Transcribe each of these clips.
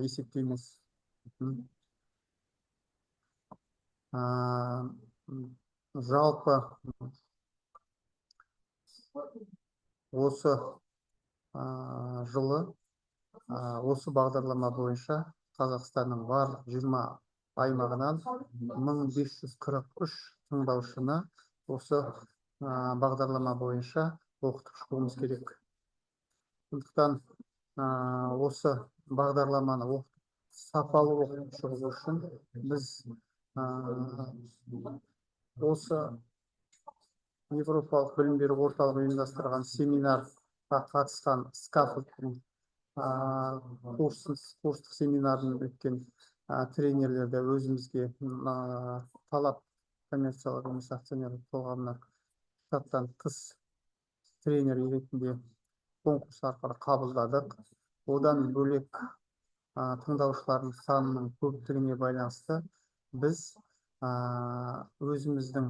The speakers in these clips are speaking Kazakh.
есептейміз. Жалпы осы жылы осы бағдарлама бойынша Қазақстанның барлық 20 аймағынан 1543 тыңдаушыны осы бағдарлама бойынша оқытып шығуымыз керек. Сондықтан осы бағдарламаны сапалы оқытып шығу үшін біз осы Европалық білім беру орталығы ұйымдастырған семинарға қатысқан скафолдтың курстық семинарын өткен тренерлерді өзімізге талап коммерциялық емес акционерлік қоғамына штаттан тыс тренер ретінде конкурс арқылы қабылдадық. Одан бөлек тыңдаушылардың санының көптігіне байланысты біз өзіміздің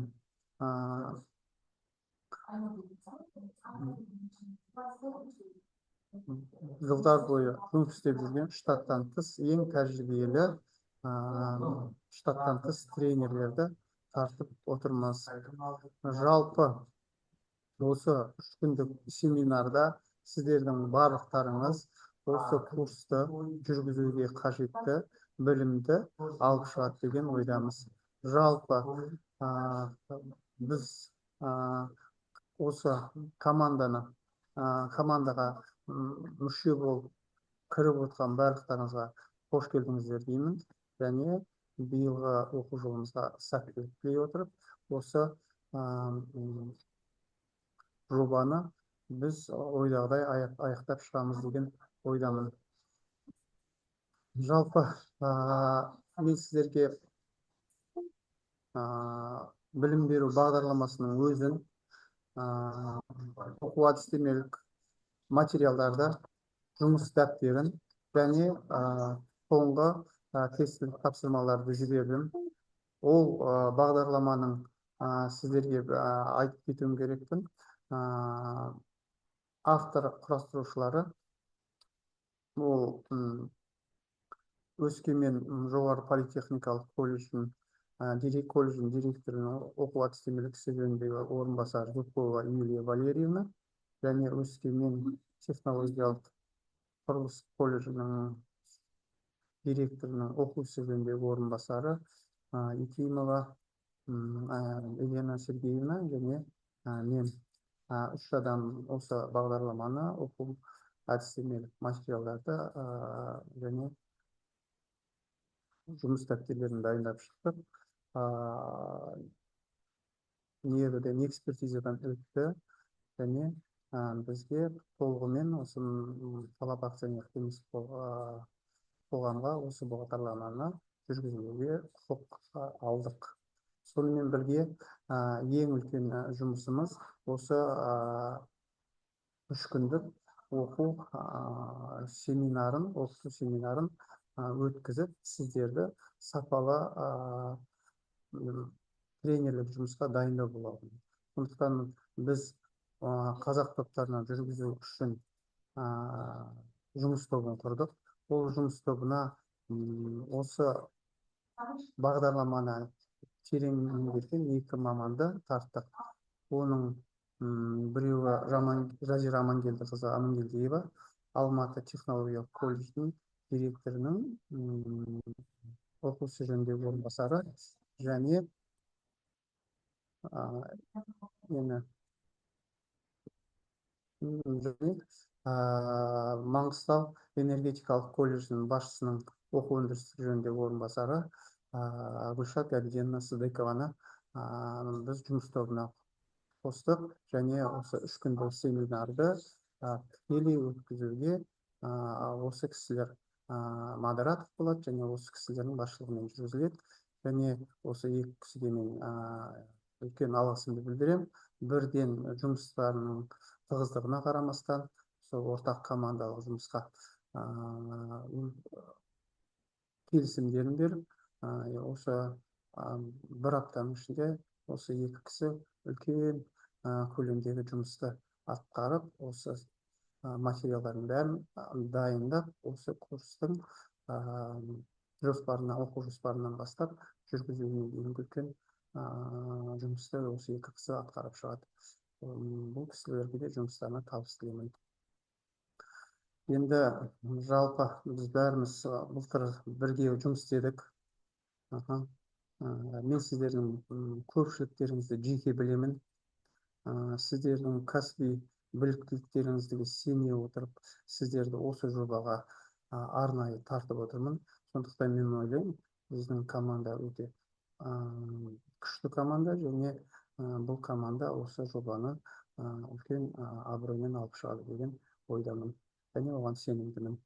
жылдар бойы жұмыс істеп жүрген штаттан тыс ең тәжірибелі штаттан тыс тренерлерді тартып отырмыз. Жалпы осы 3 күндік семинарда сіздердің барлықтарыңыз осы курсты жүргізуге қажетті білімді алып шығады деген ойдамыз. Жалпы біз осы командаға мүше болып кіріп отқан барлықтарыңызға қош келдіңіздер деймін. Және биылғы оқу жылымызға сәттілік тілей отырып, осы жобаны біз ойдағыдай аяқтап шығамыз деген ойдамын. Жалпы мен сіздерге білім беру бағдарламасының өзін оқу әдістемелік материалдарды, жұмыс дәптерін және соңғы тестілік тапсырмаларды жібердім. Ол бағдарламаның сіздерге айтып кетуім керекпін. Автор құрастырушылары ол Өскемен жоғары политехникалық колледждің директорының оқу әдістемелік ісі жөніндегі орынбасары Жукова Юлия Валерьевна және Өскемен технологиялық құрылыс колледжінің директорының оқу ісі жөніндегі орынбасары Ефимова Елена Сергеевна және мен 3 адам осы бағдарламаны оқу әдістемелік материалдарды және жұмыс дәптерлерін дайындап шықтық. Негізінен экспертизадан өтті және бізге толығымен осы талап акционерлік қоғамға осы бағдарламаны жүргізуге құқық алдық. Сонымен бірге ең үлкен жұмысымыз осы 3 күндік оқыту семинарын өткізіп, сіздерді сапалы тренерлік жұмысқа дайындау болады. Сондықтан біз қазақ топтарына жүргізу үшін жұмыс тобын құрдық. Ол жұмыс тобына осы бағдарламаны терең меңгерген 2 маманды тарттық. Оның біреуі Жазира Амангелдіқызы Амангелдиева, Алматы технологиялық колледждің директорының оқу ісі жөніндегі орынбасары және Маңғыстау энергетикалық колледждің басшысының оқу өндірістік жөніндегі орынбасары Гүлшат Габиденна Сыдыкованы біз жұмыс тобына қостық және осы 3 күндік семинарды тікелей өткізуге осы кісілер модератор болады және осы кісілердің басшылығымен жүргізіледі. Және осы 2 кісіге мен үлкен алғысымды білдіремін. Бірден жұмыстарының тығыздығына қарамастан, сол ортақ командалық жұмысқа келісімдерін беріп, осы 1 аптаның ішінде осы 2 кісі үлкен көлемдегі жұмысты атқарып, осы материалдардың бәрін дайындап, осы курстың оқу жоспарынан бастап жүргізуіне дейінгі үлкен жұмысты осы екі кісі атқарып шығады. Бұл кісілерге де жұмыстарына табыс тілеймін. Енді жалпы біз бәріміз былтыр бірге жұмыс істедік. Мен сіздердің көпшіліктеріңізді жеке білемін. Сіздердің кәсіби біліктіліктеріңізге сене отырып, сіздерді осы жобаға арнайы тартып отырмын. Сондықтан мен ойлаймын, біздің команда өте күшті команда, және бұл команда осы жобаны үлкен абыроймен алып шығады деген ойдамын, және оған сенімдімін.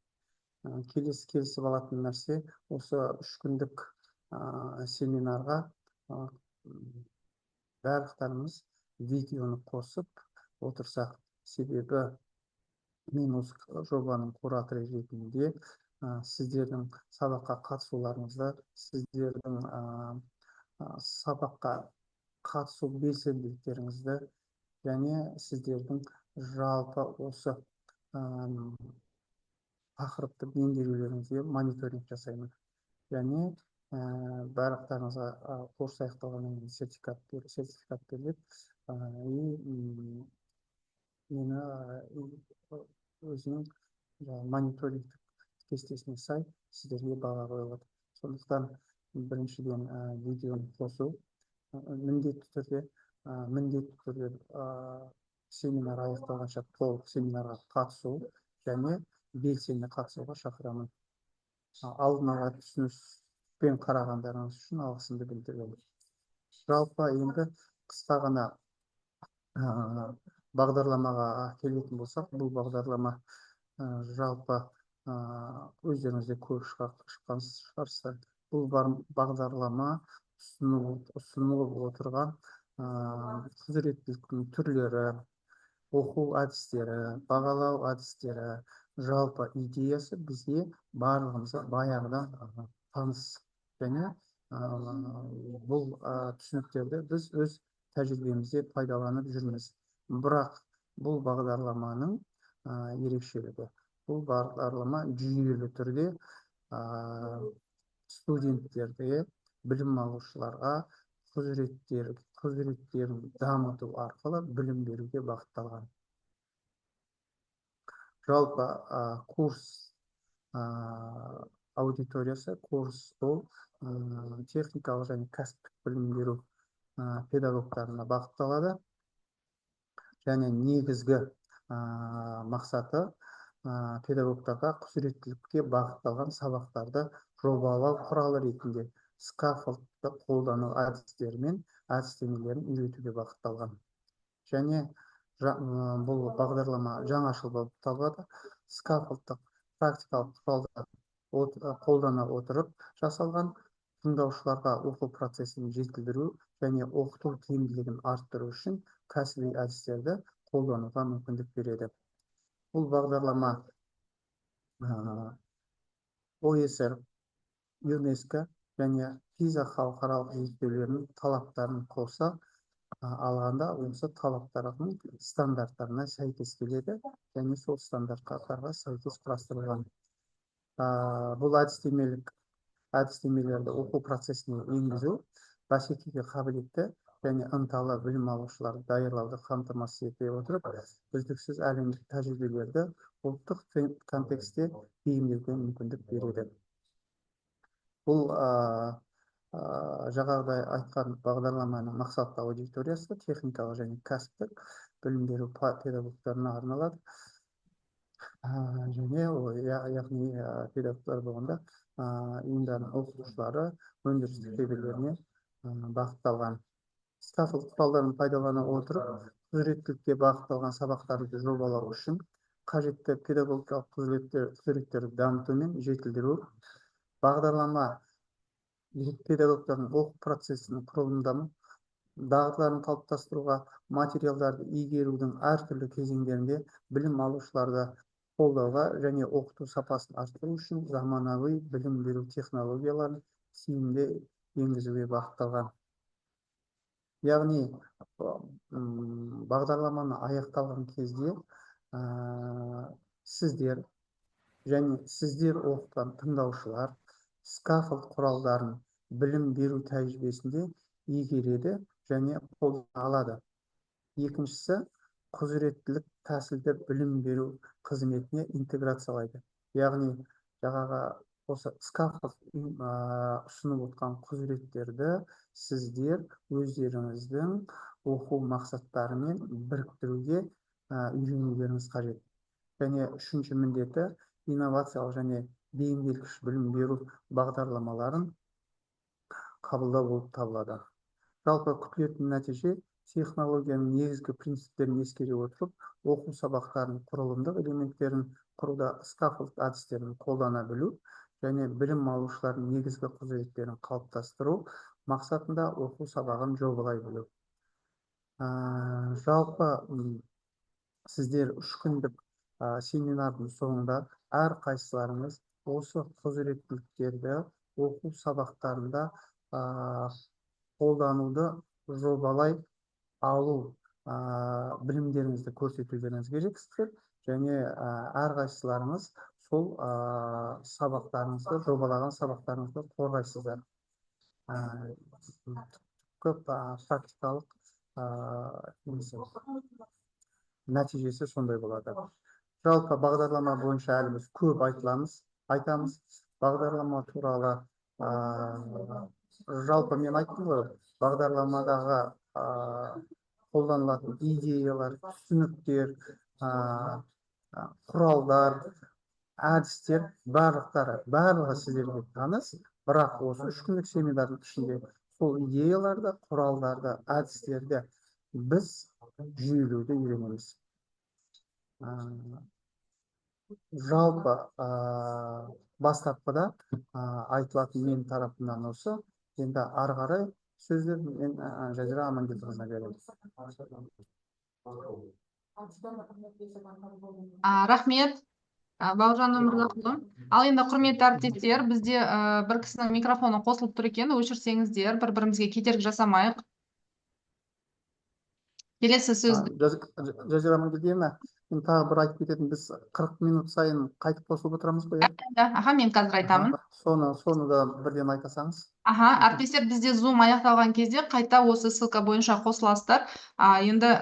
Келісіп алатын нәрсе, осы 3 күндік семинарға барлықтарымыз видеоны қосып отырсақ, себебі мен осы жобаның кураторы ретінде сіздердің сабаққа қатысуларыңызды, сіздердің сабаққа қатысу белсенділіктеріңізді, және сіздердің жалпы осы тақырыпты меңгерулеріңізге мониторинг жасаймын. Және барлықтарыңызға курс аяқталғаннан кейін сертификат беріледі. Мені өзінің мониторингтік кестесіне сай сіздерге баға қойылады. Сондықтан біріншіден видеоны қосу, міндетті түрде семинар аяқталғанша толық семинарға қатысу, және белсенді қатысуға шақырамын. Алдын ала түсініспен қарағандарыңыз үшін алғысымды білдіремін. Жалпы енді қысқа ғана бағдарламаға келетін болсақ, бұл бағдарлама жалпы өздеріңізде көп шыққан шығарсыздар. Бұл бағдарлама ұсынылып отырған құзыреттіліктің түрлері, оқу әдістері, бағалау әдістері, жалпы идеясы бізге барлығымызға баяғыдан таныс, және бұл түсініктерді біз өз тәжірибемізде пайдаланып жүрміз. Бірақ бұл бағдарламаның ерекшелігі, бұл бағдарлама жүйелі түрде студенттерге, білім алушыларға құзыреттерін дамыту арқылы білім беруге бағытталған. Жалпы курс аудиториясы, курс ол техникалық және кәсіптік білім беру педагогтарына бағытталады. Және негізгі мақсаты педагогтарға құзыреттілікке бағытталған сабақтарды жобалау құралы ретінде скаффолдты қолдану әдістері мен әдістемелерін үйретуге бағытталған. Және бұл бағдарлама жаңашыл болып табылады. Скаффолдтық практикалық құралдарды қолдана отырып жасалған, тыңдаушыларға оқу процесін жетілдіру және оқыту тиімділігін арттыру үшін кәсіби әдістерді қолдануға мүмкіндік береді. Бұл бағдарлама ОЕСР, ЮНЕСКО және PISA халықаралық зерттеулерінің талаптарын қоса алғанда, осы талаптардың стандарттарына сәйкес келеді, және сол стандарттарға сәйкес құрастырылған. Бұл әдістемелерді оқу процесіне енгізу бәсекеге қабілетті және ынталы білім алушыларды даярлауды қамтамасыз ете отырып, үздіксіз әлемдік тәжірибелерді ұлттық контексте бейімдеуге мүмкіндік береді. Бұл жаңағыда айтқан бағдарламаның мақсатты аудиториясы техникалық және кәсіптік білім беру педагогтарына арналады. Және яғни педагогтар болғанда ұйымдардың оқытушылары, өндірістік шеберлеріне бағытталған. Скаффолд құралдарын пайдалана отырып, құзыреттілікке бағытталған сабақтарды жобалау үшін қажетті педагогикалық құзыреттерді дамыту мен жетілдіру, бағдарлама педагогтардың оқу процесінің құрылымдамы, дағдыларын қалыптастыруға, материалдарды игерудің әртүрлі кезеңдерінде білім алушыларды қолдауға және оқыту сапасын арттыру үшін заманауи білім беру технологияларын тиімді енгізуге бағытталған. Яғни бағдарламаны аяқталған кезде сіздер және сіздер оқытқан тыңдаушылар скафолд құралдарын білім беру тәжірибесінде игереді және қолдана алады. Екіншісі, құзыреттілік тәсілді білім беру қызметіне интеграциялайды. Яғни, жаңағы осы скафолд ұсынып отқан құзыреттерді сіздер өздеріңіздің оқу мақсаттарымен біріктіруге үйренулеріңіз қажет. Және үшінші міндеті, инновациялық және бейімделгіш білім беру бағдарламаларын қабылдау болып табылады. Жалпы күтілетін нәтиже технологияның негізгі принциптерін ескере отырып, оқу сабақтарының құрылымдық элементтерін құруда скафолд әдістерін қолдана білу және білім алушылардың негізгі құзыреттерін қалыптастыру мақсатында оқу сабағын жобалай білу. Жалпы сіздер 3 күндік семинардың соңында әрқайсыларыңыз осы құзыреттіліктерді оқу сабақтарында қолдануды жобалай алу білімдеріңізді көрсетулеріңіз керексіздер, және әрқайсыларыңыз сол сабақтарыңызды, жобалаған сабақтарыңызды қорғайсыздар. Көп практикалық нәтижесі сондай болады. Жалпы бағдарлама бойынша әлі біз көп айтамыз. Бағдарлама туралы жалпы мен айттым ғой, бағдарламадағы қолданылатын идеялар, түсініктер, құралдар, әдістер барлығы сіздерге таныс, бірақ осы 3 күндік семинардың ішінде сол идеяларды, құралдарды, әдістерді біз жүйелеуді үйренеміз. Жалпы бастапқыда айтылатын мен тарапымнан осы. Енді ары қарай сөзді мен Жазира Амангелдіқызына беремін. Рахмет, Бауыржан Өмірзақұлы. Ал енді құрметті әріптестер, бізде бір кісінің микрофоны қосылып тұр екен, өшірсеңіздер, бір-бірімізге кедергі жасамайық. Келесі сөзді. Жазира Амангелдіевна, мен тағы бір айтып кететін, біз 40 минут сайын қайтып қосылып отырамыз ғой? Аха, мен қазір айтамын. Соны да бірден айтасаңыз. Аха, әріптестер, бізде Zoom аяқталған кезде қайта осы ссылка бойынша қосыласыздар. Енді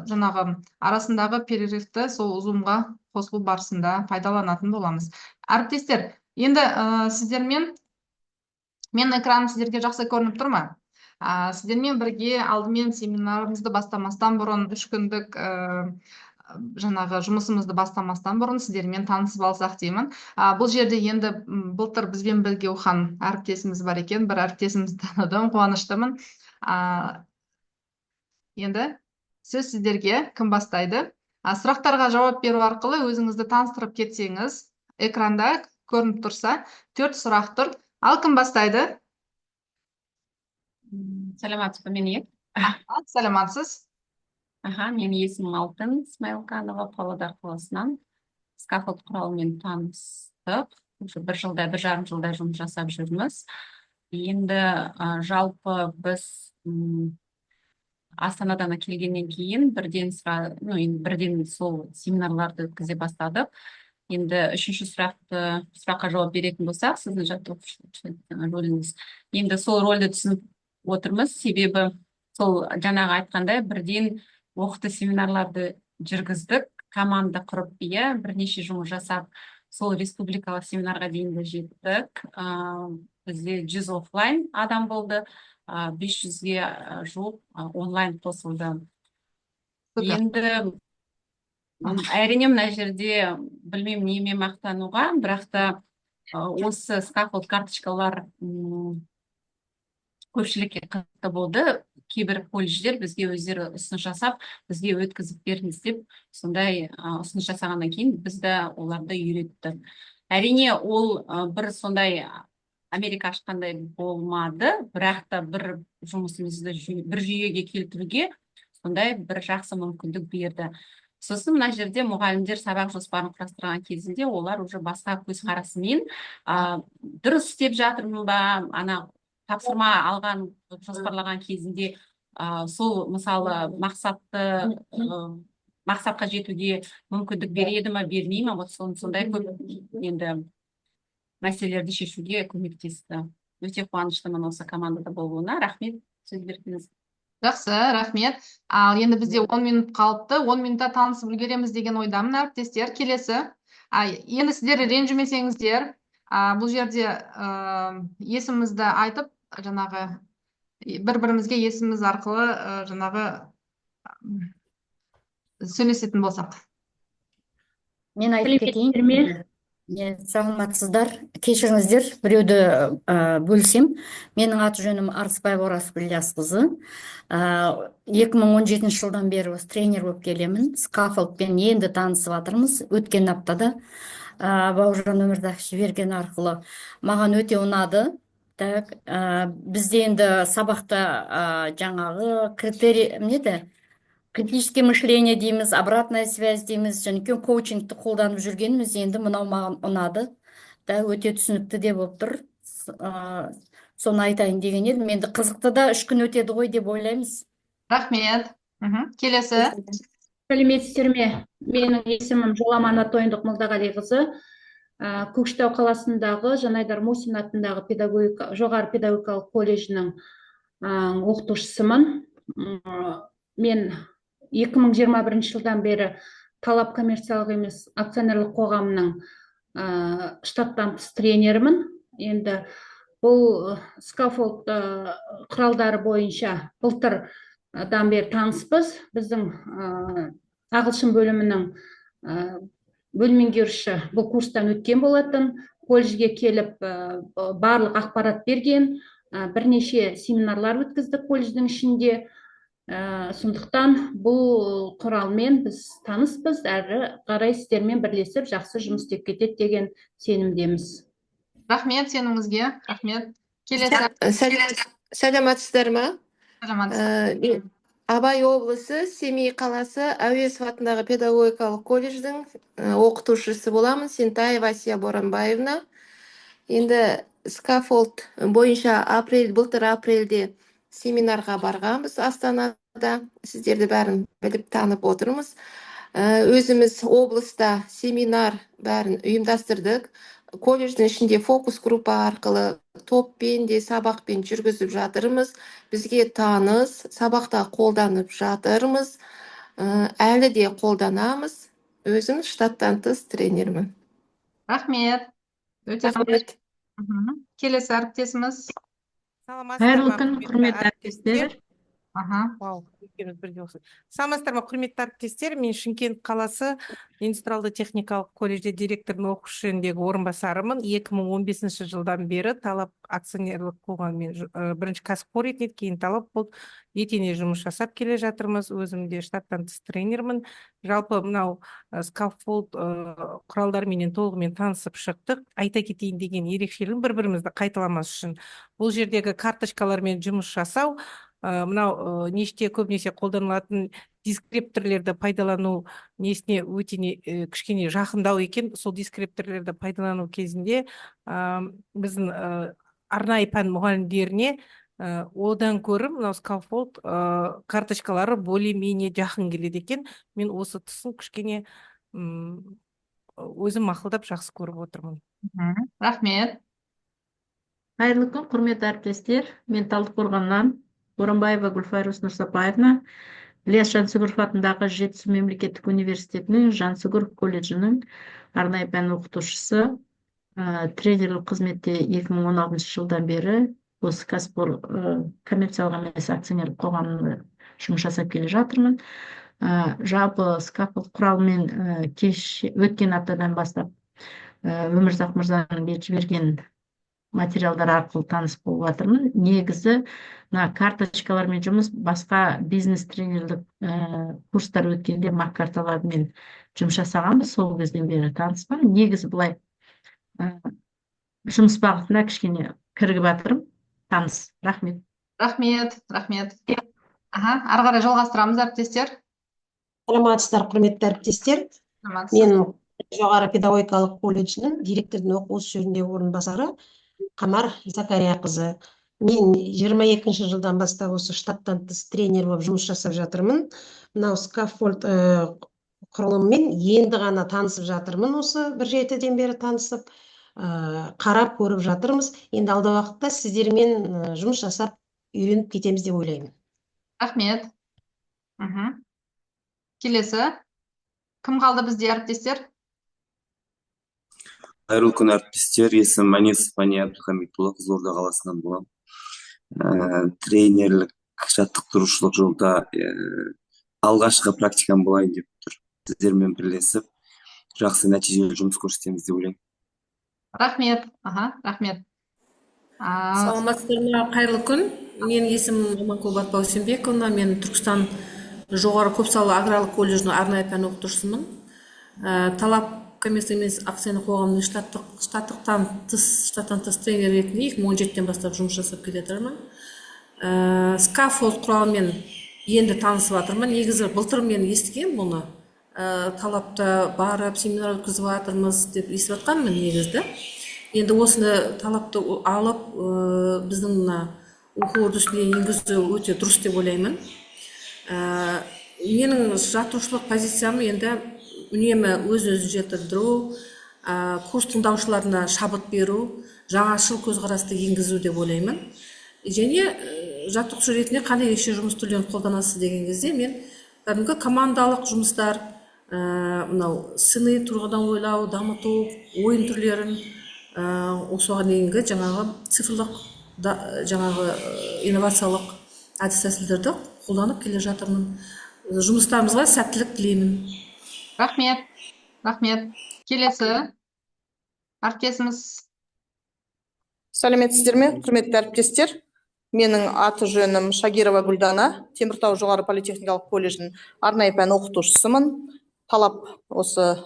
жаңағы арасындағы перерывті сол Zoom-ға қосылу барысында пайдаланатын боламыз. Әріптестер, енді сіздермен, мен экраным сіздерге жақсы көрініп тұр ма? Сіздермен бірге алдымен семинарымызды бастамастан бұрын 3 күндік жаңағы жұмысымызды бастамастан бұрын сіздермен танысып алсақ деймін. Бұл жерде енді былтыр бізбен бірге оқыған әріптесіміз бар екен, бір әріптесімізді таныдым, қуаныштымын. Енді сөз сіздерге, кім бастайды? Сұрақтарға жауап беру арқылы өзіңізді таныстырып кетсеңіз, экранда көрініп тұрса, 4 сұрақ тұр. Ал кім бастайды? Саламатсыз ба, мен ек? Саламатсыз. Мен есімім Алтын Смайлканова, Павлодар қаласынан. Скафолд құралымен таныстық. Уже 1,5 жылдай жұмыс жасап жүрміз. Енді жалпы біз Астанадан келгеннен кейін бірден сол семинарларды өткізе бастадық. Енді 3-ші сұраққа жауап беретін болсақ, сіздің жаттықтырушы рөліңіз. Енді сол рөлді түсініп отырмыз, себебі сол жаңағы айтқандай бірден оқыту семинарларды жүргіздік, команда құрып, бірнеше жұмыс жасап, сол республикалық семинарға дейінгі жеттік. Бізде 100 офлайн адам болды, 500-ге жуық онлайн қосылды. Енді әрине мына жерде білмеймін неме мақтануға, бірақ та осы скафолд карточкалар көпшілікке қатты болды. Кейбір колледждер бізге өздері ұсыныс жасап, бізге өткізіп беріңіз деп, сондай ұсыныс жасағаннан кейін бізді оларды үйретті. Әрине ол бір сондай Америка ашқандай болмады, бірақ та бір жұмысымызды бір жүйеге келтіруге сондай бір жақсы мүмкіндік берді. Сосын мына жерде мұғалімдер сабақ жоспарын құрастырған кезінде олар уже басқа көзқарасымен дұрыс істеп жатырмын ба, тапсырма алған, жоспарлаған кезінде сол мысалы мақсатты мақсатқа жетуге мүмкіндік береді ма бермей ма вот сондай көп енді мәселелерді шешуге көмектесті. Өте қуаныштымын осы командада болуына. Рахмет, сөз бердіңіз. Жақсы, рахмет. Ал енді бізде 10 минут қалыпты. 10 минутта танысып үлгереміз деген ойдамын, әріптестер. Келесі. Енді сіздер ренжімесеңіздер, бұл жерде есімімізді айтып, жаңағы бір-бірімізге есіміміз арқылы жаңағы сөйлесетін болсақ. Мен айтып кетейін. Саламатсыздар, кешіріңіздер, біреуді бөлсем. Менің аты жөнім Арыспай Оразгүл Жасқызы. 2017 жылдан бері осы тренер болып келемін. Скафолдпен енді танысып жатырмыз. Өткен аптада Бауыржан Өмірзақ жіберген арқылы маған өте ұнады. Так, бізде енді сабақта жаңағы критерий критическое мышление дейміз, обратная связь дейміз, және коучингті қолданып жүргеніміз енді мынау маған ұнады. Өте түсінікті де болып тұр. Соны айтайын деген едім. Енді қызықты да 3 күн өтеді ғой деп ойлаймыз. Рахмет. Келесі. Сәлеметсіздер ме? Менің есімім Жоламан Атойындық Молдағалиқызы. Көкшетау қаласындағы Жанайдар Мусин атындағы жоғары педагогикалық колледжінің оқытушысымын. Мен 2021 жылдан бері Талап коммерциялық емес акционерлік қоғамының штаттан тыс тренерімін. Енді бұл скафолд құралдары бойынша былтырдан бері таныспыз. Біздің ағылшын бөлімінің бөлім меңгерушісі бұл курстан өткен болатын. Колледжге келіп барлық ақпарат берген. Бірнеше семинарлар өткіздік колледждің ішінде. Сондықтан бұл құралмен біз таныспыз, әрі қарай сіздермен бірлесіп жақсы жұмыс істеп кетеді деген сенімдеміз. Рахмет сеніміңізге. Рахмет. Келесі. Сәлеметсіздер ме? Сәлеметсіз. Абай облысы, Семей қаласы, Әуезов атындағы педагогикалық колледждің оқытушысы боламын. Сентаева Асия Боранбаевна. Енді скафолд бойынша былтыр апрельде семинарға барғанбыз Астанада. Сіздерді бәрін біліп танып отырмыз. Өзіміз облыста семинар бәрін ұйымдастырдық. Колледждің ішінде фокус группа арқылы топпен де сабақпен жүргізіп жатырмыз. Бізге таныс, сабақта қолданып жатырмыз. Әлі де қолданамыз. Өзім штаттан тыс тренермін. Рахмет. Өте Рахмет. Келесі әріптесіміз. Қайырлы күн, құрметті әріптестер. Саламатсыздар ма, құрметті әріптестер. Мен Шымкент қаласы индустриалды техникалық колледжде директордың оқушы жөніндегі орынбасарымын. 2015 жылдан бері Талап акционерлік қоғаммен бірінші кәсіпқор ретінде, кейін Талап болып етене жұмыс жасап келе жатырмыз. Өзім де штаттан тыс тренермін. Жалпы мынау скафолд құралдарменен толығымен танысып шықтық. Айта кетейін деген ерекшелігін бір-бірімізді қайталамас үшін бұл жердегі карточкалармен жұмыс жасау, мынау неште көбінесе қолданылатын дискрипторлерді пайдалану несіне өтене кішкене жақындау екен. Сол дискрипторлерді пайдалану кезінде біздің арнайы пән мұғалімдеріне одан көрі мынау скафолд карточкалары более-менее жақын келеді екен. Мен осы тұсын кішкене өзім мақұлдап жақсы көріп отырмын. Рахмет. Қайырлы күн, құрметті әріптестер. Мен Талдықорғаннан Боранбаева Гүлфайрус Нұрсапаевна, Ілияс Жансүгіров атындағы Жетісу мемлекеттік университетінің Жансүгіров колледжінің арнайы пән оқытушысы. Тренерлік қызметте 2016 жылдан бері осы кәсіпқор коммерциялық емес акционерлік қоғамында жұмыс жасап келе жатырмын. Жалпы скафолд құралымен өткен аптадан бастап Өмірзақ мырзаның жіберген материалдар арқылы таныс болып жатырмын. Негізі карточкалармен жұмыс, басқа бизнес тренерлік курстар өткенде карталармен жұмыс жасағанбыз, сол кезден бері таныспын. Негізі былай жұмыс бағытына кішкене кірігіп жатырмын. Таныс. Рахмет. Рахмет. Ары қарай жалғастырамыз, әріптестер. Саламатсыздар, құрметті әріптестер. Мен жоғары педагогикалық колледжінің директордың оқушы жөніндегі орынбасары Қамар Закарияқызы. Мен 22 жылдан бастап осы штаттан тыс тренер болып жұмыс жасап жатырмын. Мынау скафолд құрылыммен енді ғана танысып жатырмын, осы бір жетіден бері танысып, қарап көріп жатырмыз. Енді алда уақытта сіздермен жұмыс жасап үйреніп кетеміз деп ойлаймын. Рахмет. Келесі. Кім қалды бізде әріптестер? Қайырлы күн, әріптестер. Есімім Манесов Мани Абдухамидұлы, Қызылорда қаласынан боламын. Тренерлік жаттықтырушылық жолда алғашқы практикам болайын деп тұр. Сіздермен бірлесіп, жақсы нәтижелі жұмыс көрсетеміз деп ойлаймын. Рахмет. Рахмет. Саламатсыздар ма, қайырлы күн. Менің есімім Аманкүл Батпаусенбековна, мен Түркістан жоғары көпсалалы аграрлық колледжінің арнайы пән оқытушысымын. Талап коммерциялық емес акционерлік қоғамның штаттан тыс тренер ретінде 2017-тен бастап жұмыс жасап келе жатырмын. Скаффолд құралымен енді танысып жатырмын. Негізі былтыр мен естігем бұны. Талапта барып семинар өткізіп жатырмыз деп естіп жатқанмын негізді. Енді осыны талапты алып, біздің оқу үрдісіне енгізу өте дұрыс деп ойлаймын. Менің жаттықтырушылық позициям енді үнемі өз-өзін жетілдіру, курс тыңдаушыларына шабыт беру, жаңашыл көзқарасты енгізу деп ойлаймын. Және жаттықтырушы ретінде қандай ерекше жұмыс түрлерін қолданасыз деген кезде мен кәдімгі командалық жұмыстар, мынау сыни тұрғыдан ойлау, дамыту, ойын түрлерін, осыған дейінгі жаңағы цифрлық, жаңағы инновациялық әдіс тәсілдерді қолданып келе жатырмын. Жұмыстарымызға сәттілік тілеймін. Рахмет. Рахмет. Келесі. Әріптесіміз. Сәлеметсіздер ме, құрметті әріптестер? Менің аты жөнім Шагирова Гүлдана, Теміртау жоғары политехникалық колледжінің арнайы пән оқытушысымын. Талап осы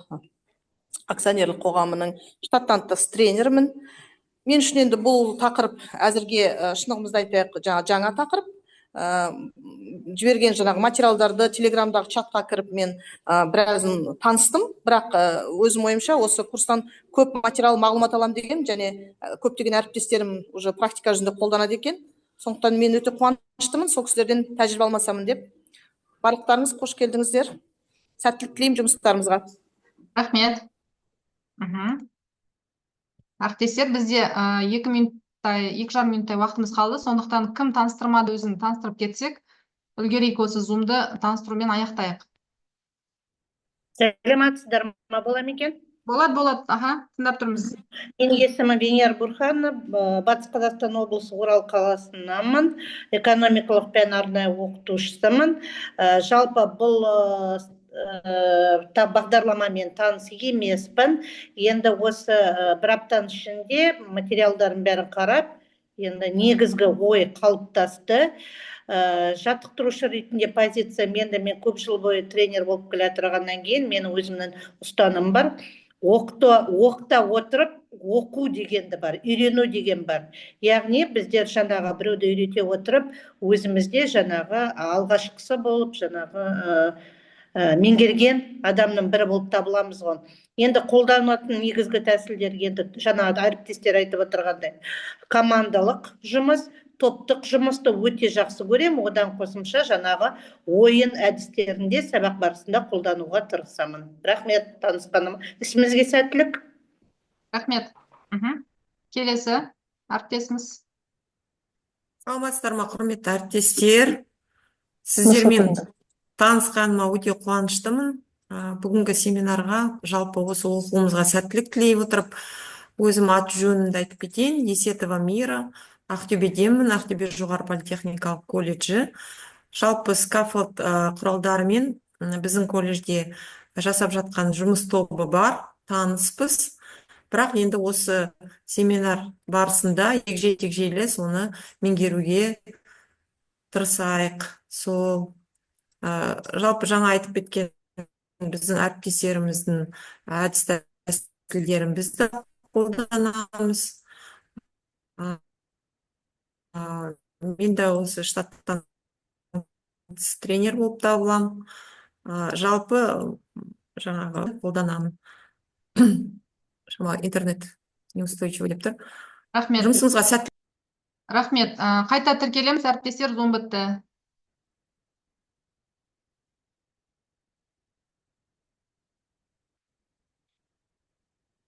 акционерлік қоғамының штаттан тыс тренерімін. Мен үшін енді бұл тақырып әзірге шынығымызды айтайық, жаңа тақырып. Жіберген жаңағы материалдарды телеграмдағы чатқа кіріп мен біразын таныстым, бірақ өзім ойымша осы курстан көп материал, мағлұмат алам деген, және көптеген әріптестерім уже практика жүзінде қолданады екен. Сондықтан мен өте қуаныштымын, сол кісілерден тәжірибе алмасамын деп. Барлықтарыңыз қош келдіңіздер. Сәттілік тілеймін жұмыстарымызға. Рахмет. Әріптестер, бізде 2,5 минуттай уақытымыз қалды. Сондықтан кім таныстырмады, өзін таныстырып кетсек, үлгерейік осы зумды таныстырумен аяқтайық. Сәлеметсіздер ма, бола ма екен? Болады. Тыңдап тұрмыз. Менің есімім Венер Бурханова, Батыс Қазақстан облысы Орал қаласынанмын. Экономикалық пән арнайы оқытушысымын. Жалпы бұл бағдарламамен таныс емеспін. Енді осы бір аптаның ішінде материалдарын бәрін қарап, енді негізгі ой қалыптасты. Жаттықтырушы ретінде позиция мен көп жыл бойы тренер болып келе жатырғаннан кейін менің өзімнің ұстаным бар. Оқыта отырып, оқу дегенді бар, үйрену деген бар. Яғни біздер жаңағы біреуді үйрете отырып, өзімізде жаңағы алғашқысы болып, жаңағы меңгерген адамның бірі болып табыламыз ғой. Енді қолданатын негізгі тәсілдер, енді жаңағы әріптестер айтып отырғандай, командалық жұмыс, топтық жұмысты өте жақсы көрем. Одан қосымша жаңағы ойын әдістерінде сабақ барысында қолдануға тырысамын. Рахмет танысқаныма. Ісімізге сәттілік. Рахмет. Келесі әріптесіміз. Саламатсыздар ма, құрметті әріптестер? Сіздермен танысқаныма өте қуаныштымын. Бүгінгі семинарға жалпы осы оқуымызға сәттілік тілей отырып, өзім аты жөнімді айтып кетейін. Есетова Мира, Ақтөбеденмін, Ақтөбе жоғары политехникалық колледжі. Жалпы скаффолд құралдарымен біздің колледжде жасап жатқан жұмыс тобы бар, таныспыз. Бірақ енді осы семинар барысында егжей-тегжейлі соны меңгеруге тырысайық. Сол жалпы жаңа айтып кеткен біздің әріптестеріміздің әдіс тәсілдерін біз де қолданамыз. Мен де осы штаттан тренер болып табылам. Жалпы жаңағы қолданамын. Интернет неустойчивый деп тұр. Рахмет. Жұмысымызға сәттілік. Рахмет. Қайта тіркелеміз, әріптестер, зум бітті.